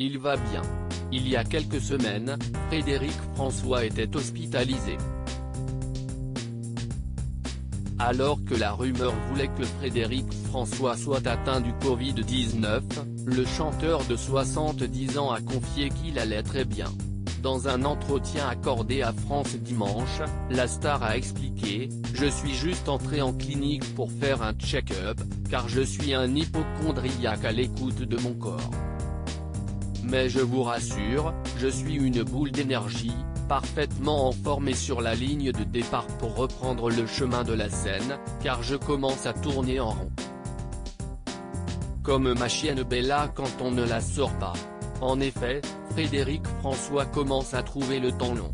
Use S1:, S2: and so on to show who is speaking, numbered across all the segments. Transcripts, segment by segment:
S1: Il va bien. Il y a quelques semaines, Frédéric François était hospitalisé. Alors que la rumeur voulait que Frédéric François soit atteint du Covid-19, le chanteur de 70 ans a confié qu'il allait très bien. Dans un entretien accordé à France Dimanche, la star a expliqué « Je suis juste entré en clinique pour faire un check-up, car je suis un hypocondriaque à l'écoute de mon corps. Mais je vous rassure, je suis une boule d'énergie, parfaitement en forme et sur la ligne de départ pour reprendre le chemin de la scène, car je commence à tourner en rond. Comme ma chienne Bella quand on ne la sort pas. » En effet, Frédéric François commence à trouver le temps long.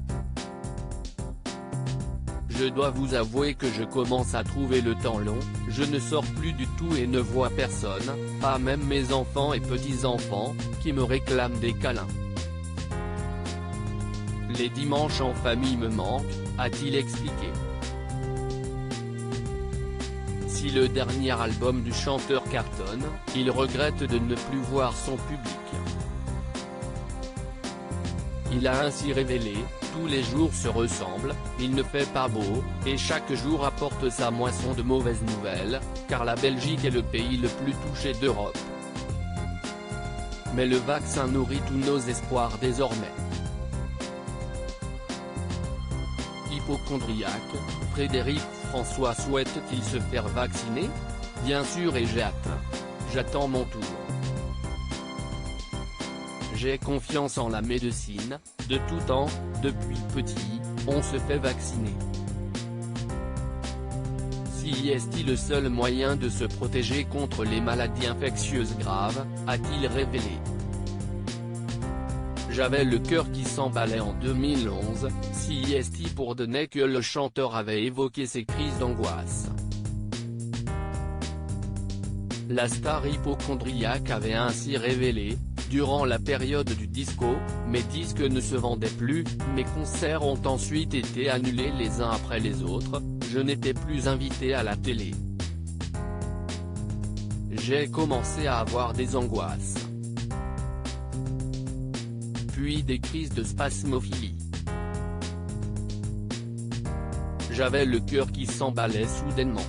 S1: Je dois vous avouer que je commence à trouver le temps long, je ne sors plus du tout et ne vois personne, pas même mes enfants et petits-enfants, qui me réclament des câlins. Les dimanches en famille me manquent, a-t-il expliqué. Si le dernier album du chanteur cartonne, il regrette de ne plus voir son public. Il a ainsi révélé « Tous les jours se ressemblent, il ne fait pas beau, et chaque jour apporte sa moisson de mauvaises nouvelles, car la Belgique est le pays le plus touché d'Europe. Mais le vaccin nourrit tous nos espoirs désormais. » Hypocondriaque, Frédéric François souhaite-t-il se faire vacciner? Bien sûr et j'ai hâte. J'attends mon tour. J'ai confiance en la médecine, de tout temps, depuis petit, on se fait vacciner. Si est-il le seul moyen de se protéger contre les maladies infectieuses graves, a-t-il révélé. J'avais le cœur qui s'emballait en 2011, si est-il pour donner que le chanteur avait évoqué ses crises d'angoisse. La star hypocondriaque avait ainsi révélé. Durant la période du disco, mes disques ne se vendaient plus, mes concerts ont ensuite été annulés les uns après les autres, je n'étais plus invité à la télé. J'ai commencé à avoir des angoisses. Puis des crises de spasmophilie. J'avais le cœur qui s'emballait soudainement.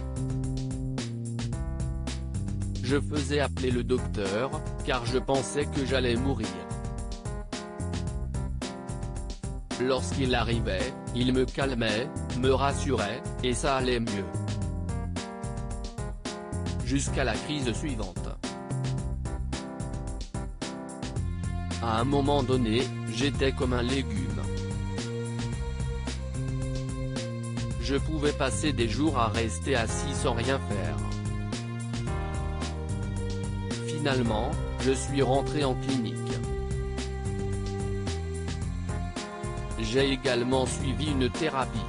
S1: Je faisais appeler le docteur, car je pensais que j'allais mourir. Lorsqu'il arrivait, il me calmait, me rassurait, et ça allait mieux. Jusqu'à la crise suivante. À un moment donné, j'étais comme un légume. Je pouvais passer des jours à rester assis sans rien faire. Finalement, je suis rentré en clinique. J'ai également suivi une thérapie.